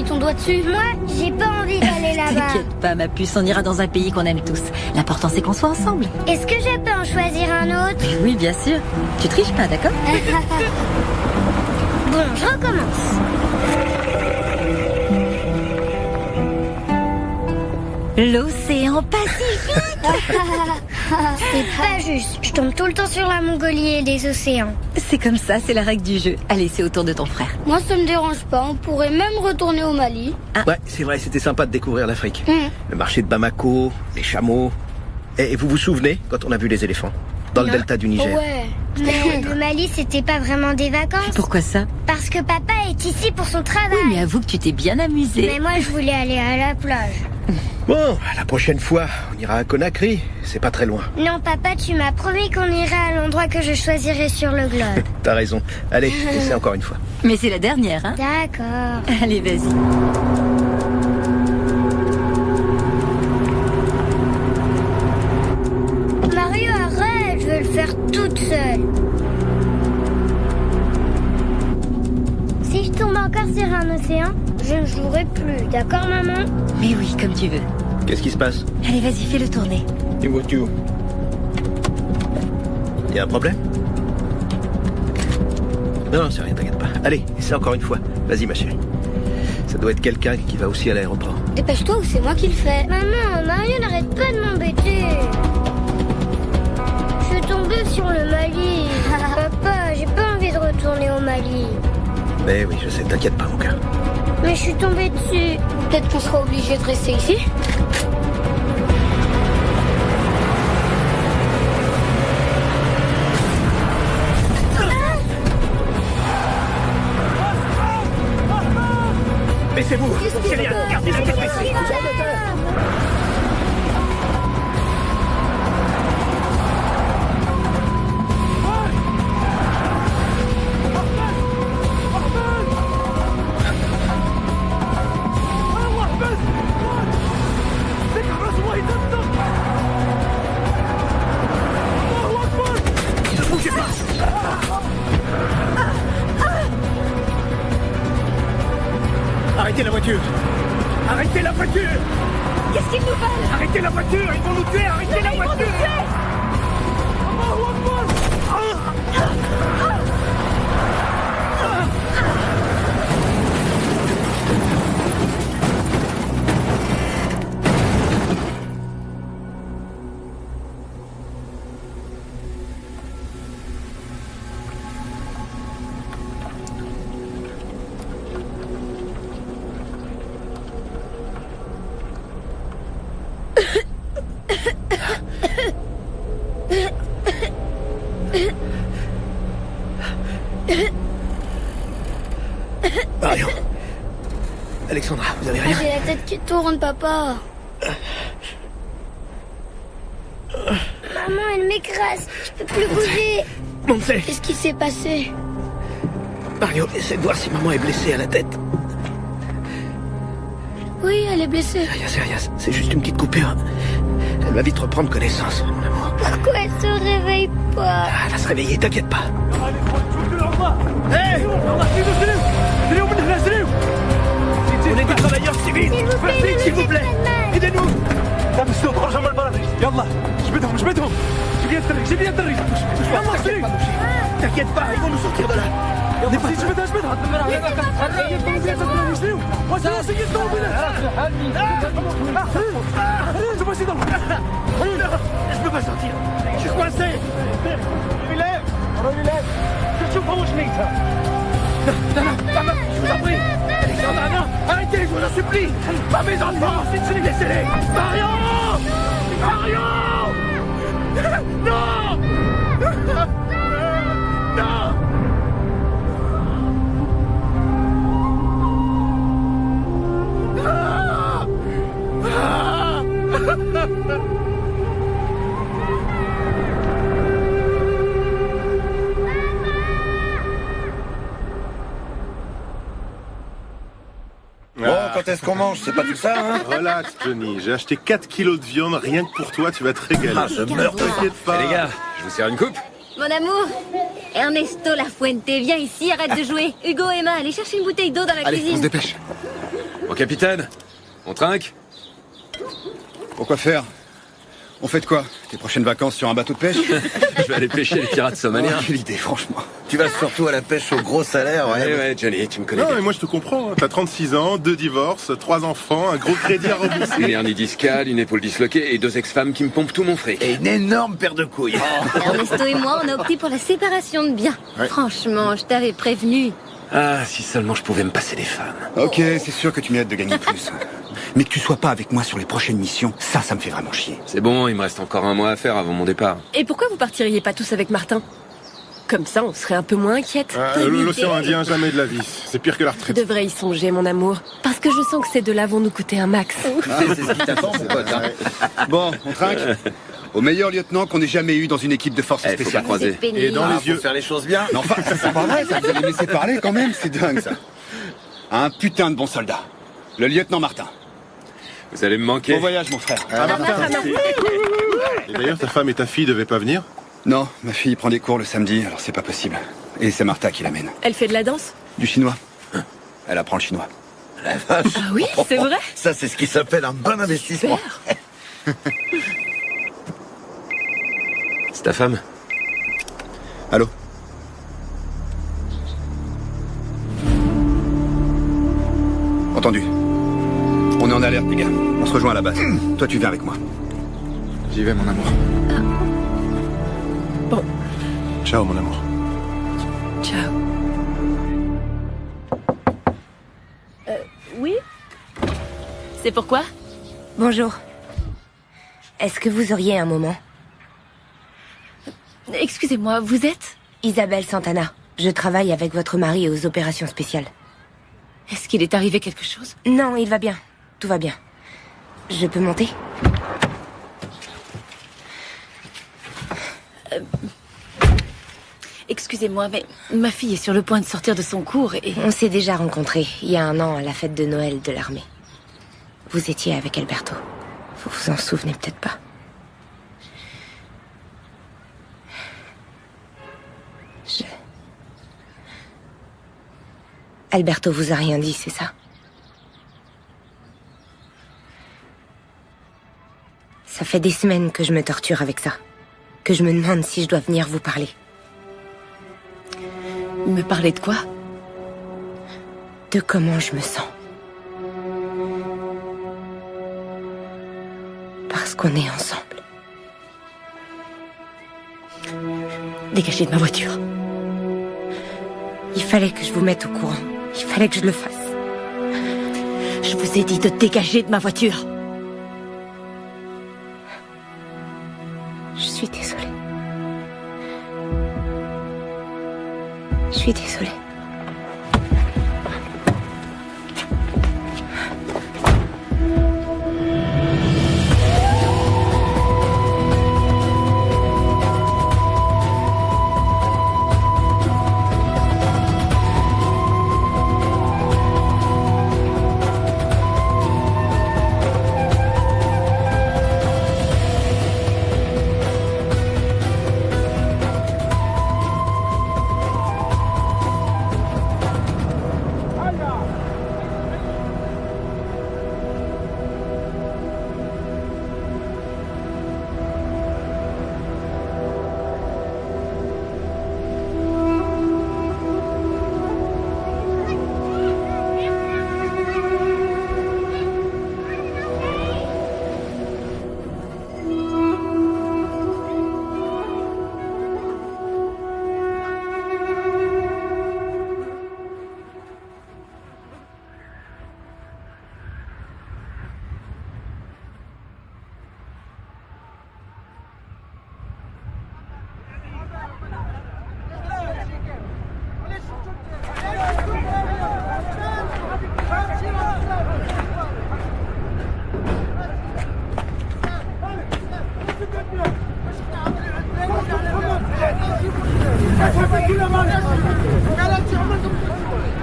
mis ton doigt dessus? Moi, j'ai pas envie d'aller là-bas. T'inquiète pas, ma puce, on ira dans un pays qu'on aime tous. L'important, c'est qu'on soit ensemble. Est-ce que je peux en choisir un autre? Oui, bien sûr. Tu triches pas, d'accord? Bon, je recommence. L'océan Pacifique. C'est pas juste. Je tombe tout le temps sur la Mongolie et les océans. C'est comme ça, c'est la règle du jeu. Allez, c'est au tour de ton frère. Moi, ça me dérange pas. On pourrait même retourner au Mali. Ouais, c'est vrai, c'était sympa de découvrir l'Afrique. Le marché de Bamako, les chameaux. Et vous vous souvenez quand on a vu les éléphants dans le delta du Niger? Ouais. Mais le Mali, c'était pas vraiment des vacances. Pourquoi ça? Parce que papa est ici pour son travail. Oui, mais avoue que tu t'es bien amusé. Mais moi, je voulais aller à la plage. Bon, la prochaine fois, on ira à Conakry. C'est pas très loin. Non, papa, tu m'as promis qu'on irait à l'endroit que je choisirais sur le globe. T'as raison. Allez, essaie encore une fois. Mais c'est la dernière, hein? D'accord. Allez, vas-y. Mario, arrête, je veux le faire toute seule. Si je tombe encore sur un océan, je ne jouerai plus, d'accord, maman? Mais oui, comme tu veux. Qu'est-ce qui se passe? Allez, vas-y, fais-le tourner. Et voiture. Y a un problème? Non, c'est rien, t'inquiète pas. Allez, essaie encore une fois. Vas-y, ma chérie. Ça doit être quelqu'un qui va aussi à l'aéroport. Dépêche-toi ou c'est moi qui le fais. Maman, Mario n'arrête pas de m'embêter. Je suis tombée sur le Mali. Papa, j'ai pas envie de retourner au Mali. Mais oui, je sais, t'inquiète pas, mon cœur. Mais je suis tombée dessus. Peut-être qu'on sera obligé de rester ici. Baissez-vous! C'est rien, gardez la tête baissée! Ne bougez pas! Arrêtez la voiture! Arrêtez la voiture! Qu'est-ce qu'ils nous veulent? Arrêtez la voiture! Ils vont nous tuer! Arrêtez la voiture! Marion. Alexandra, vous avez rien? J'ai la tête qui tourne, papa. Maman, elle m'écrase. Je peux plus bouger. Monse! Qu'est-ce qui s'est passé? Mario, essaie de voir si maman est blessée à la tête. Oui, elle est blessée. C'est rien, c'est juste une petite coupure. Elle va vite reprendre connaissance, mon amour. Pourquoi elle se réveille pas? Ah, elle va se réveiller, t'inquiète pas. Hé! On est des travailleurs civils! S'il vous plaît! Aidez-nous! T'inquiète pas, ils vont nous sortir de là! Je peux pas sortir! Je suis coincé! Non, je vous en prie! Alexandra, non! Arrêtez, je vous en supplie! Pas mes enfants! Laissez-les! Marion! Marion! Non! Non! Bon, quand est-ce qu'on mange? C'est pas tout ça, hein? Relax, Johnny. J'ai acheté 4 kilos de viande rien que pour toi. Tu vas te régaler. Ah, je meurs. T'inquiète pas. Les gars, je vous sers une coupe? Mon amour, Ernesto Lafuente, viens ici, arrête de jouer. Hugo, Emma, allez chercher une bouteille d'eau dans la Allez, on se cuisine. dépêche. Mon capitaine, on trinque? Pourquoi faire? On fait de quoi? Tes prochaines vacances sur un bateau de pêche? Je vais aller pêcher les pirates somaliens. Oh, quelle idée, franchement. Tu vas surtout à la pêche au gros salaire, Ouais, Johnny, tu me connais Non, bien. mais moi je te comprends. T'as 36 ans, 2 divorces, 3 enfants, un gros crédit à rembourser. Une hernie discale, une épaule disloquée et 2 ex-femmes qui me pompent tout mon fric. Et une énorme paire de couilles. Ernesto et moi, on a opté pour la séparation de biens. Ouais. Franchement, je t'avais prévenu. Ah, si seulement je pouvais me passer des femmes. Ok, c'est sûr que tu mérites de gagner plus. Mais que tu sois pas avec moi sur les prochaines missions, ça me fait vraiment chier. C'est bon, il me reste encore un mois à faire avant mon départ. Et pourquoi vous partiriez pas tous avec Martin? Comme ça, on serait un peu moins inquiète. L'océan Indien, jamais de la vie. C'est pire que la Tu retraite. devrais y songer, mon amour. Parce que je sens que ces deux-là vont nous coûter un max. C'est ce qui t'attend, mon pote. Hein. Bon, on trinque. Au meilleur lieutenant qu'on ait jamais eu dans une équipe de forces Faut pas spéciales. croiser. Et dans les yeux. Faut faire les choses bien. Mais enfin, c'est pas vrai, ça, vous allez me laisser parler quand même, c'est dingue ça. Un putain de bon soldat. Le lieutenant Martin. Vous allez me manquer. Bon voyage, mon frère. Et d'ailleurs, ta femme et ta fille devaient pas venir? Non, ma fille prend des cours le samedi, alors c'est pas possible. Et c'est Martha qui l'amène. Elle fait de la danse? Du chinois. Elle apprend le chinois. La vache. Ah oui, c'est vrai? Ça, c'est ce qui s'appelle un bon investissement. C'est ta femme? Allô? Entendu. On est en alerte, les gars. On se rejoint à la base. Toi, tu viens avec moi. J'y vais, mon amour. Bon, Ciao, mon amour. ciao. Oui? C'est pourquoi? Bonjour. Est-ce que vous auriez un moment? Excusez-moi, vous êtes? Isabelle Santana. Je travaille avec votre mari aux opérations spéciales. Est-ce qu'il est arrivé quelque chose? Non, il va bien. Tout va bien. Je peux monter? Excusez-moi, mais ma fille est sur le point de sortir de son cours et... On s'est déjà rencontrés il y a 1 an à la fête de Noël de l'armée. Vous étiez avec Alberto. Vous vous en souvenez peut-être pas. Alberto vous a rien dit, c'est ça? Ça fait des semaines que je me torture avec ça. Que je me demande si je dois venir vous parler. Me parler de quoi? De comment je me sens. Parce qu'on est ensemble. Dégagez de ma voiture. Il fallait que je vous mette au courant. Il fallait que je le fasse. Je vous ai dit de dégager de ma voiture. Je suis désolée. Je suis désolée.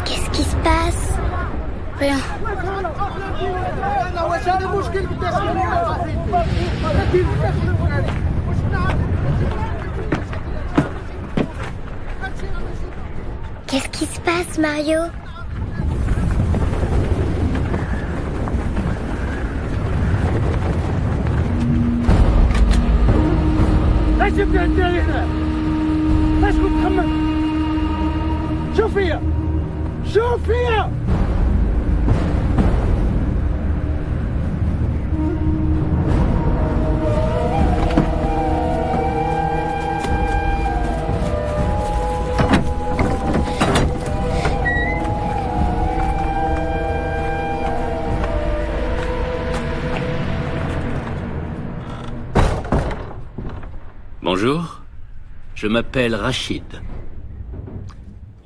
Qu'est-ce qui se passe? Rien. Qu'est-ce qui se passe, Mario? Bonjour, je m'appelle Rachid.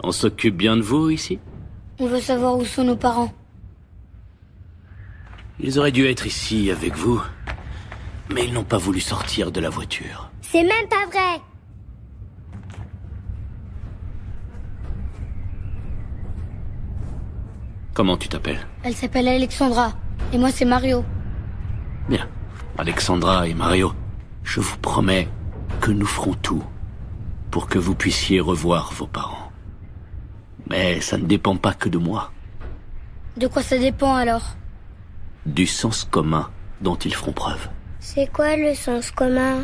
On s'occupe bien de vous ici? On veut savoir où sont nos parents. Ils auraient dû être ici avec vous, mais ils n'ont pas voulu sortir de la voiture. C'est même pas vrai. Comment tu t'appelles? Elle s'appelle Alexandra. Et moi, c'est Mario. Bien. Alexandra et Mario, je vous promets que nous ferons tout pour que vous puissiez revoir vos parents. Mais ça ne dépend pas que de moi. De quoi ça dépend alors? Du sens commun dont ils feront preuve. C'est quoi le sens commun?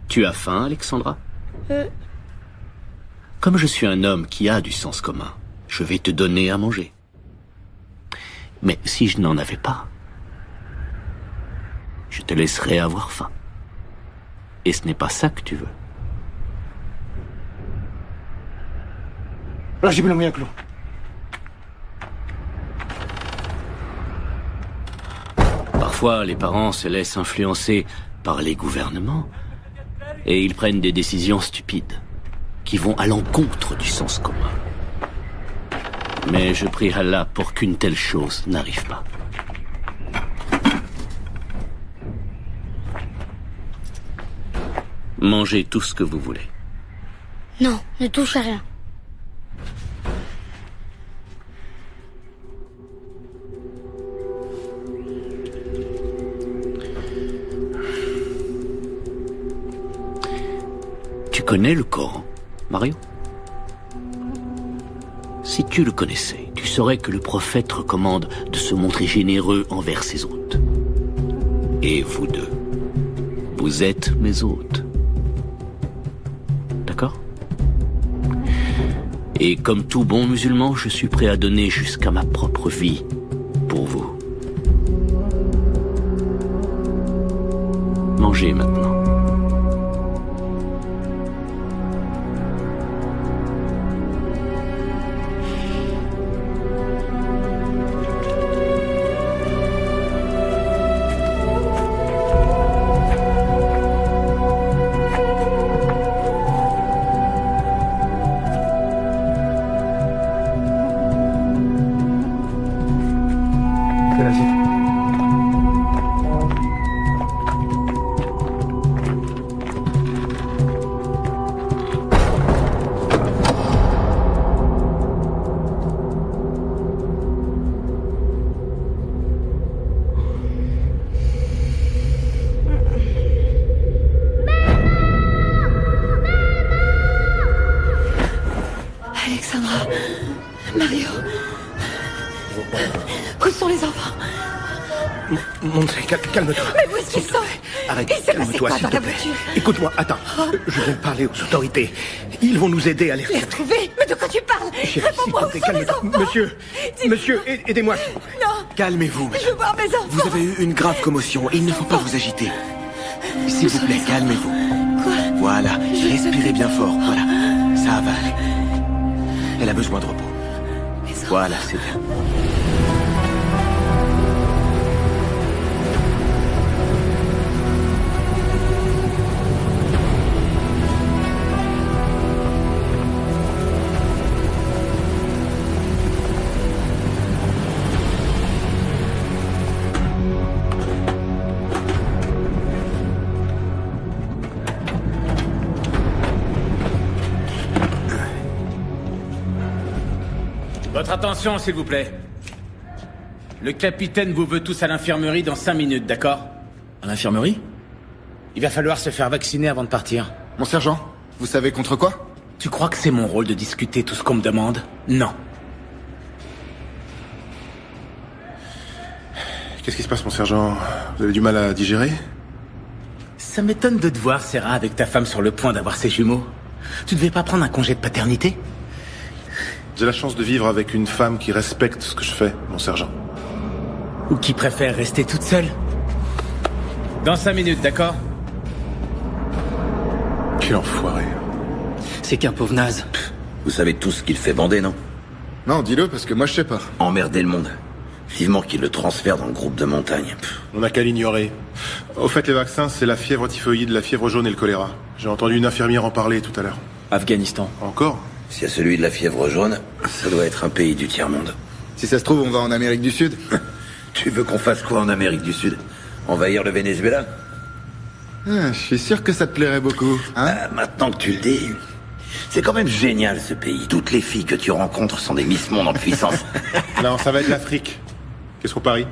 Tu as faim, Alexandra? Comme je suis un homme qui a du sens commun, je vais te donner à manger. Mais si je n'en avais pas, je te laisserai avoir faim. Et ce n'est pas ça que tu veux. Là, j'ai bien Clou. Parfois, les parents se laissent influencer par les gouvernements et ils prennent des décisions stupides qui vont à l'encontre du sens commun. Mais je prie Allah pour qu'une telle chose n'arrive pas. Mangez tout ce que vous voulez. Non, ne touche à rien. Tu connais le Coran, Mario? Si tu le connaissais, tu saurais que le prophète recommande de se montrer généreux envers ses hôtes. Et vous deux, vous êtes mes hôtes. D'accord? Et comme tout bon musulman, je suis prêt à donner jusqu'à ma propre vie pour vous. Mangez maintenant. Alexandra, Mario, où sont les enfants? Montrez, calme-toi. Mais où est-ce qu'ils sont? Arrête, Il s'est passé calme-toi, quoi s'il dans te la plaît. voiture? Écoute-moi, attends. Je viens de parler aux autorités. Ils vont nous aider à les Les retrouver? Mais de quoi tu parles? Chérie, Réponds-moi, où sont les enfants? Monsieur, aidez-moi. Non. Calmez-vous. Je veux voir mes enfants. Vous avez eu une grave commotion. Il ne faut pas vous agiter. S'il vous plaît, calmez-vous. Quoi? Voilà. Respirez bien fort. Voilà. Ça va aller. Elle a besoin de repos. Voilà, c'est bien. Votre attention, s'il vous plaît. Le capitaine vous veut tous à l'infirmerie dans 5 minutes, d'accord? À l'infirmerie? Il va falloir se faire vacciner avant de partir. Mon sergent, vous savez contre quoi? Tu crois que c'est mon rôle de discuter tout ce qu'on me demande? Non. Qu'est-ce qui se passe, mon sergent? Vous avez du mal à digérer? Ça m'étonne de te voir, Sarah, avec ta femme sur le point d'avoir ses jumeaux. Tu devais pas prendre un congé de paternité? J'ai la chance de vivre avec une femme qui respecte ce que je fais, mon sergent. Ou qui préfère rester toute seule? Dans 5 minutes, d'accord? Quel enfoiré. C'est qu'un pauvre naze. Vous savez tous ce qu'il fait bander, non? Non, dis-le, parce que moi je sais pas. Emmerder le monde. Vivement qu'il le transfère dans le groupe de montagne. On n'a qu'à l'ignorer. Au fait, les vaccins, c'est la fièvre typhoïde, la fièvre jaune et le choléra. J'ai entendu une infirmière en parler tout à l'heure. Afghanistan. Encore? S'il y a celui de la fièvre jaune, ça doit être un pays du tiers-monde. Si ça se trouve, on va en Amérique du Sud. Tu veux qu'on fasse quoi en Amérique du Sud? Envahir le Venezuela? Je suis sûr que ça te plairait beaucoup. Hein? Maintenant que tu le dis... C'est quand même génial, ce pays. Toutes les filles que tu rencontres sont des Miss Monde en puissance. Non, ça va être l'Afrique. Qu'est-ce qu'on parie?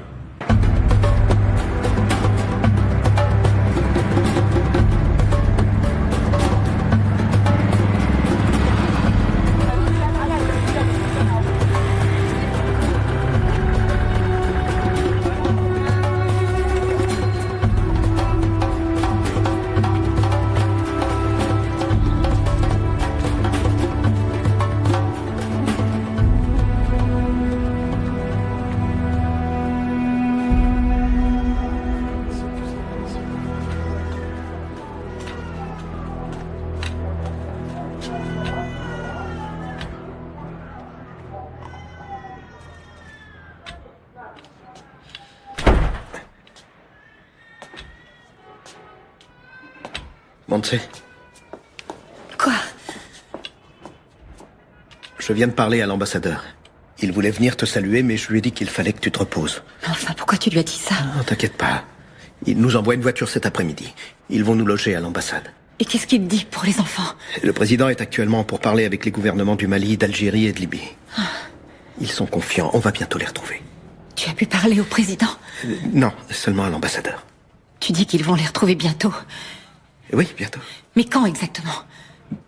Montse. Quoi? Je viens de parler à l'ambassadeur. Il voulait venir te saluer, mais je lui ai dit qu'il fallait que tu te reposes. Enfin, pourquoi tu lui as dit ça? Non, t'inquiète pas. Il nous envoie une voiture cet après-midi. Ils vont nous loger à l'ambassade. Et qu'est-ce qu'il dit pour les enfants? Le président est actuellement pour parler avec les gouvernements du Mali, d'Algérie et de Libye. Ils sont confiants, on va bientôt les retrouver. Tu as pu parler au président? Non, seulement à l'ambassadeur. Tu dis qu'ils vont les retrouver bientôt? Oui, bientôt. Mais quand exactement?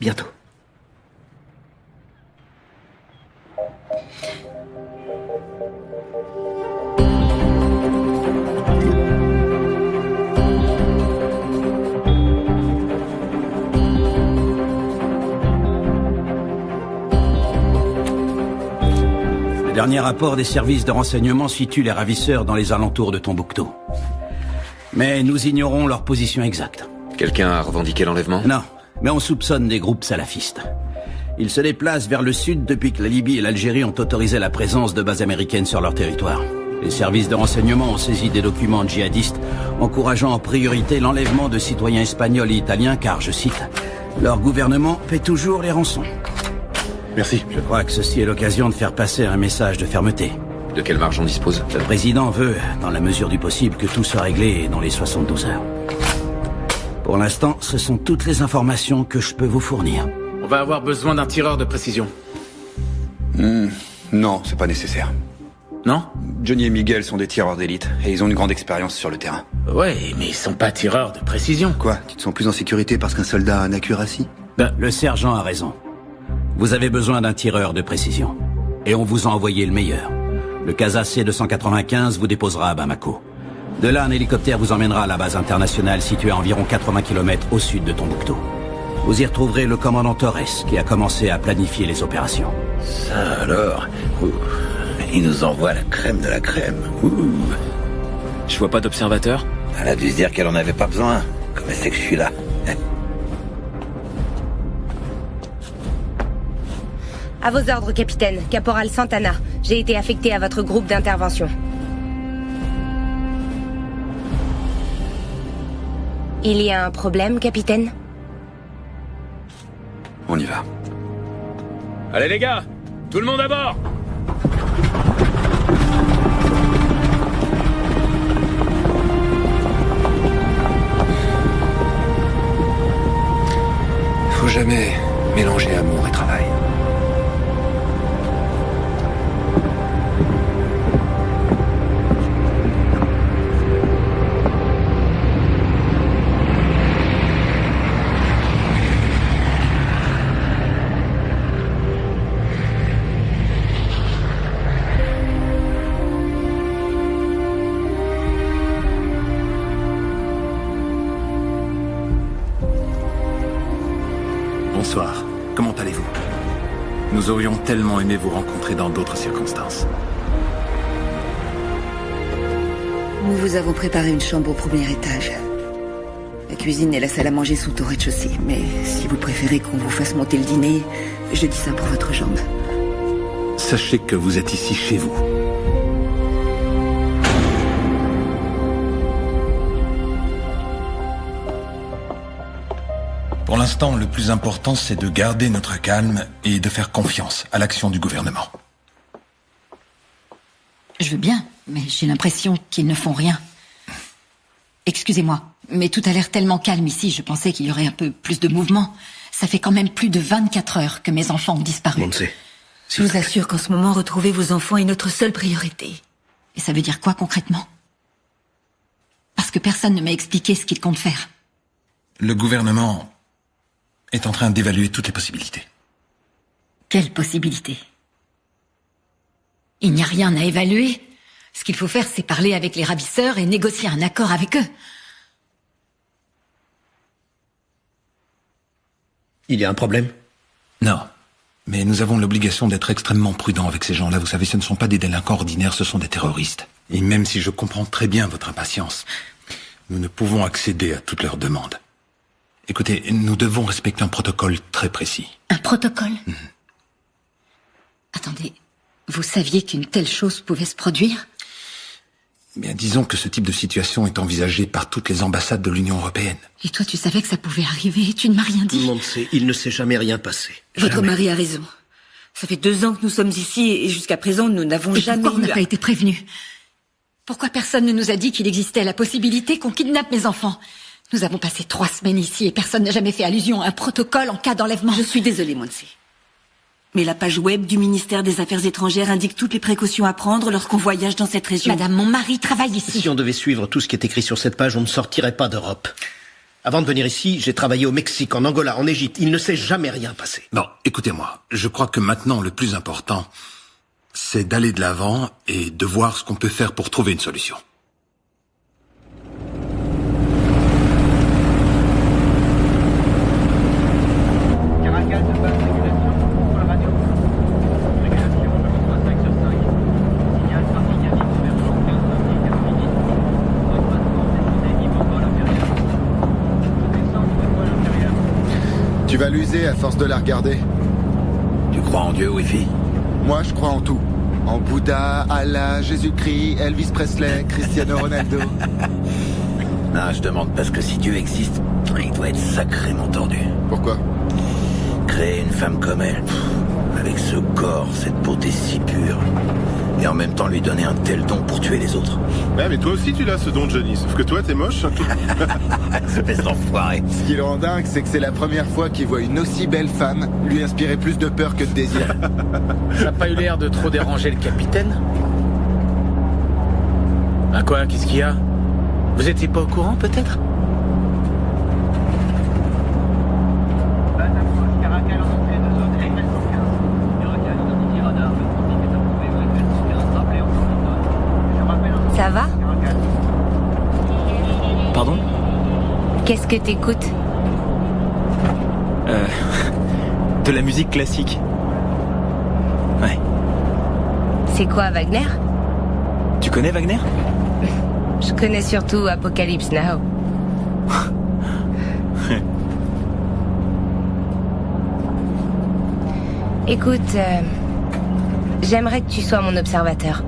Bientôt. Le dernier rapport des services de renseignement situe les ravisseurs dans les alentours de Tombouctou. Mais nous ignorons leur position exacte. Quelqu'un a revendiqué l'enlèvement? Non, mais on soupçonne des groupes salafistes. Ils se déplacent vers le sud depuis que la Libye et l'Algérie ont autorisé la présence de bases américaines sur leur territoire. Les services de renseignement ont saisi des documents djihadistes encourageant en priorité l'enlèvement de citoyens espagnols et italiens car, je cite, leur gouvernement paie toujours les rançons. Merci. Je crois que ceci est l'occasion de faire passer un message de fermeté. De quelle marge on dispose? Le président veut, dans la mesure du possible, que tout soit réglé dans les 72 heures. Pour l'instant, ce sont toutes les informations que je peux vous fournir. On va avoir besoin d'un tireur de précision. Non, c'est pas nécessaire. Non? Johnny et Miguel sont des tireurs d'élite, et ils ont une grande expérience sur le terrain. Ouais, mais ils sont pas tireurs de précision. Quoi? Tu te sens plus en sécurité parce qu'un soldat a un accuracy? Le sergent a raison. Vous avez besoin d'un tireur de précision. Et on vous a envoyé le meilleur. Le Casa C-295 vous déposera à Bamako. De là, un hélicoptère vous emmènera à la base internationale située à environ 80 km au sud de Tombouctou. Vous y retrouverez le commandant Torres, qui a commencé à planifier les opérations. Ça alors, il nous envoie la crème de la crème. Je vois pas d'observateur. Elle a dû se dire qu'elle en avait pas besoin. Comme elle sait que je suis là. À vos ordres, capitaine. Caporal Santana. J'ai été affecté à votre groupe d'intervention. Il y a un problème, capitaine? On y va. Allez les gars, tout le monde à bord! Faut jamais mélanger amour et travail. Bonsoir, comment allez-vous? Nous aurions tellement aimé vous rencontrer dans d'autres circonstances. Nous vous avons préparé une chambre au premier étage. La cuisine et la salle à manger sont au rez-de-chaussée. Mais si vous préférez qu'on vous fasse monter le dîner, je dis ça pour votre jambe. Sachez que vous êtes ici chez vous. Pour l'instant, le plus important, c'est de garder notre calme et de faire confiance à l'action du gouvernement. Je veux bien, mais j'ai l'impression qu'ils ne font rien. Excusez-moi, mais tout a l'air tellement calme ici, je pensais qu'il y aurait un peu plus de mouvement. Ça fait quand même plus de 24 heures que mes enfants ont disparu. Je vous assure qu'en ce moment, retrouver vos enfants est notre seule priorité. Et ça veut dire quoi concrètement? Parce que personne ne m'a expliqué ce qu'il compte faire. Le gouvernement est en train d'évaluer toutes les possibilités. Quelle possibilité? Il n'y a rien à évaluer. Ce qu'il faut faire, c'est parler avec les ravisseurs et négocier un accord avec eux. Il y a un problème? Non. Mais nous avons l'obligation d'être extrêmement prudents avec ces gens-là. Vous savez, ce ne sont pas des délinquants ordinaires, ce sont des terroristes. Et même si je comprends très bien votre impatience, nous ne pouvons accéder à toutes leurs demandes. Écoutez, nous devons respecter un protocole très précis. Un protocole? Attendez, vous saviez qu'une telle chose pouvait se produire? Bien, disons que ce type de situation est envisagé par toutes les ambassades de l'Union européenne. Et toi, tu savais que ça pouvait arriver et tu ne m'as rien dit? Monse, il ne s'est jamais rien passé. Votre mari a raison. Ça fait 2 ans que nous sommes ici et jusqu'à présent, nous n'avons jamais pourquoi on n'a pas été prévenus? Pourquoi personne ne nous a dit qu'il existait la possibilité qu'on kidnappe mes enfants? Nous avons passé 3 semaines ici et personne n'a jamais fait allusion à un protocole en cas d'enlèvement. Je suis désolée, Monse. Mais la page web du ministère des Affaires étrangères indique toutes les précautions à prendre lorsqu'on voyage dans cette région. Madame, mon mari travaille ici. Si on devait suivre tout ce qui est écrit sur cette page, on ne sortirait pas d'Europe. Avant de venir ici, j'ai travaillé au Mexique, en Angola, en Égypte. Il ne s'est jamais rien passé. Non, écoutez-moi. Je crois que maintenant, le plus important, c'est d'aller de l'avant et de voir ce qu'on peut faire pour trouver une solution. Tu vas l'user à force de la regarder. Tu crois en Dieu, Wi-Fi? Moi, je crois en tout. En Bouddha, Allah, Jésus-Christ, Elvis Presley, Cristiano Ronaldo. Non, je demande parce que si Dieu existe, il doit être sacrément tordu. Pourquoi? Créer une femme comme elle, avec ce corps, cette beauté si pure, et en même temps lui donner un tel don pour tuer les autres. Ouais, mais toi aussi tu l'as ce don, Johnny, sauf que toi t'es moche. Espèce d'enfoiré. Ce qui le rend dingue, c'est que c'est la première fois qu'il voit une aussi belle femme lui inspirer plus de peur que de désir. Ça n'a pas eu l'air de trop déranger le capitaine? Ah quoi, qu'est-ce qu'il y a? Vous étiez pas au courant, peut-être? Ça va? Pardon? Qu'est-ce que t'écoutes? De la musique classique. Ouais. C'est quoi, Wagner? Tu connais Wagner? Je connais surtout Apocalypse Now. Écoute, j'aimerais que tu sois mon observateur.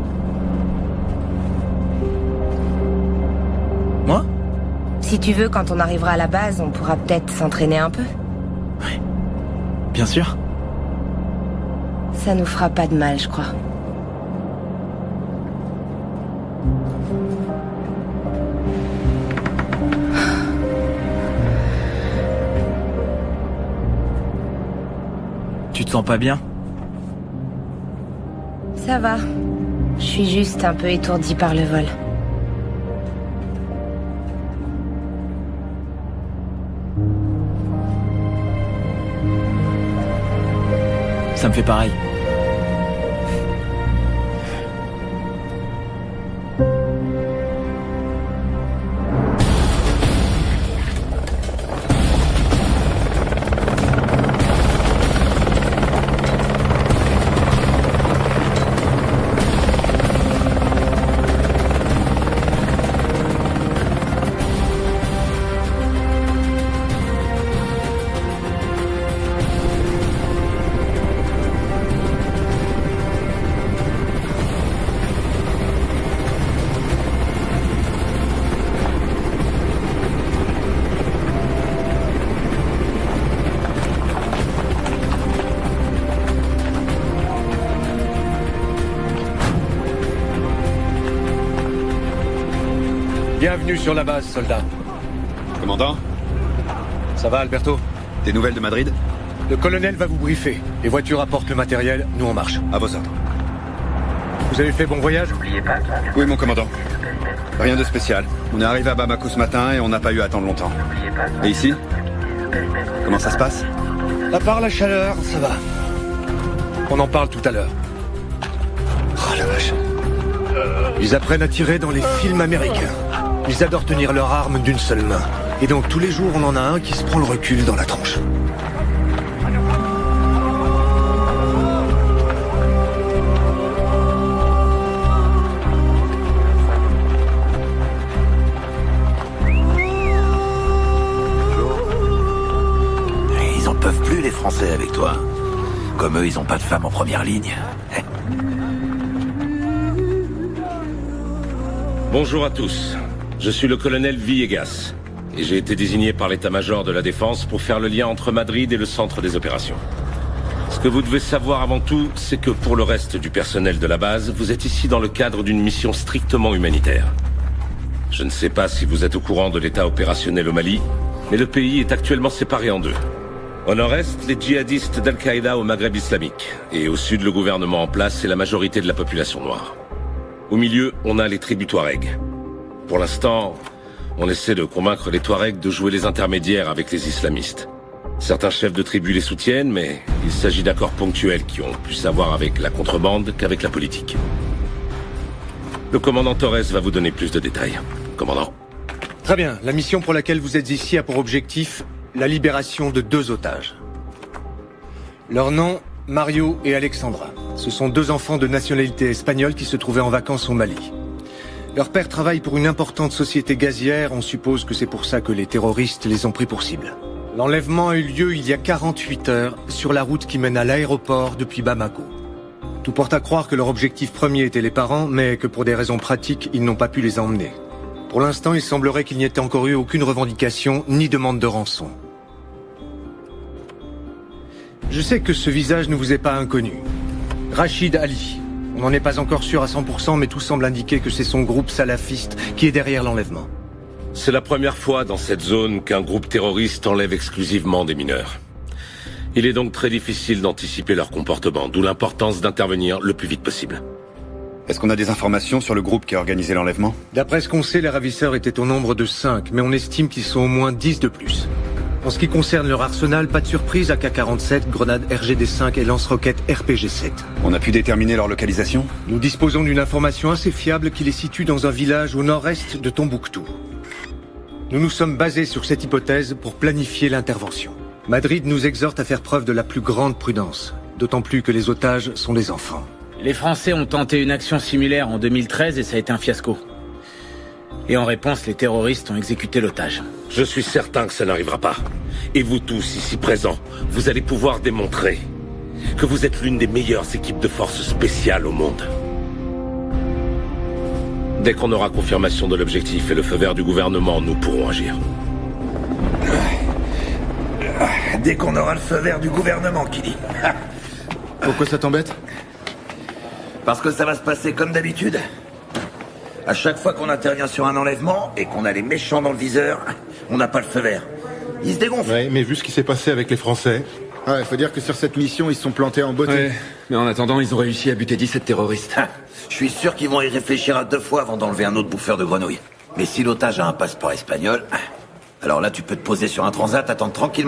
Moi? Si tu veux, quand on arrivera à la base, on pourra peut-être s'entraîner un peu. Ouais. Bien sûr. Ça nous fera pas de mal, je crois. Tu te sens pas bien? Ça va. Je suis juste un peu étourdie par le vol. Ça me fait pareil. Bienvenue sur la base, soldat. Commandant? Ça va, Alberto? Des nouvelles de Madrid? Le colonel va vous briefer. Les voitures apportent le matériel, nous on marche. À vos ordres. Vous avez fait bon voyage? Oui, mon commandant. Rien de spécial. On est arrivé à Bamako ce matin et on n'a pas eu à attendre longtemps. Et ici? Comment ça se passe? À part la chaleur, ça va. On en parle tout à l'heure. Oh la vache. Ils apprennent à tirer dans les films américains. Ils adorent tenir leur arme d'une seule main. Et donc tous les jours, on en a un qui se prend le recul dans la tronche. Ils en peuvent plus, les Français, avec toi. Comme eux, ils ont pas de femmes en première ligne. Bonjour à tous. Je suis le colonel Villegas. Et j'ai été désigné par l'état-major de la Défense pour faire le lien entre Madrid et le centre des opérations. Ce que vous devez savoir avant tout, c'est que pour le reste du personnel de la base, vous êtes ici dans le cadre d'une mission strictement humanitaire. Je ne sais pas si vous êtes au courant de l'état opérationnel au Mali, mais le pays est actuellement séparé en deux. Au nord-est, les djihadistes d'Al-Qaïda au Maghreb islamique, et au sud, le gouvernement en place et la majorité de la population noire. Au milieu, on a les tribus Touaregs. Pour l'instant, on essaie de convaincre les Touaregs de jouer les intermédiaires avec les islamistes. Certains chefs de tribus les soutiennent, mais il s'agit d'accords ponctuels qui ont plus à voir avec la contrebande qu'avec la politique. Le commandant Torres va vous donner plus de détails. Commandant. Très bien. La mission pour laquelle vous êtes ici a pour objectif la libération de 2 otages. Leur nom, Mario et Alexandra. Ce sont 2 enfants de nationalité espagnole qui se trouvaient en vacances au Mali. Leur père travaille pour une importante société gazière, on suppose que c'est pour ça que les terroristes les ont pris pour cible. L'enlèvement a eu lieu il y a 48 heures, sur la route qui mène à l'aéroport depuis Bamako. Tout porte à croire que leur objectif premier était les parents, mais que pour des raisons pratiques, ils n'ont pas pu les emmener. Pour l'instant, il semblerait qu'il n'y ait encore eu aucune revendication, ni demande de rançon. Je sais que ce visage ne vous est pas inconnu. Rachid Ali. On n'en est pas encore sûr à 100%, mais tout semble indiquer que c'est son groupe salafiste qui est derrière l'enlèvement. C'est la première fois dans cette zone qu'un groupe terroriste enlève exclusivement des mineurs. Il est donc très difficile d'anticiper leur comportement, d'où l'importance d'intervenir le plus vite possible. Est-ce qu'on a des informations sur le groupe qui a organisé l'enlèvement? D'après ce qu'on sait, les ravisseurs étaient au nombre de 5, mais on estime qu'ils sont au moins 10 de plus. En ce qui concerne leur arsenal, pas de surprise, AK-47, grenades RGD-5 et lance-roquettes RPG-7. On a pu déterminer leur localisation? Nous disposons d'une information assez fiable qui les situe dans un village au nord-est de Tombouctou. Nous nous sommes basés sur cette hypothèse pour planifier l'intervention. Madrid nous exhorte à faire preuve de la plus grande prudence, d'autant plus que les otages sont des enfants. Les Français ont tenté une action similaire en 2013 et ça a été un fiasco. Et en réponse, les terroristes ont exécuté l'otage. Je suis certain que ça n'arrivera pas. Et vous tous, ici présents, vous allez pouvoir démontrer que vous êtes l'une des meilleures équipes de forces spéciales au monde. Dès qu'on aura confirmation de l'objectif et le feu vert du gouvernement, nous pourrons agir. Dès qu'on aura le feu vert du gouvernement, qui dit. Pourquoi ça t'embête? Parce que ça va se passer comme d'habitude. À chaque fois qu'on intervient sur un enlèvement et qu'on a les méchants dans le viseur, on n'a pas le feu vert. Ils se dégonflent. Ouais, mais vu ce qui s'est passé avec les Français... Ouais, faut dire que sur cette mission, ils se sont plantés en beauté. Ouais, mais en attendant, ils ont réussi à buter 17 terroristes. Je suis sûr qu'ils vont y réfléchir à 2 fois avant d'enlever un autre bouffeur de grenouilles. Mais si l'otage a un passeport espagnol, alors là, tu peux te poser sur un transat, attendre tranquillement.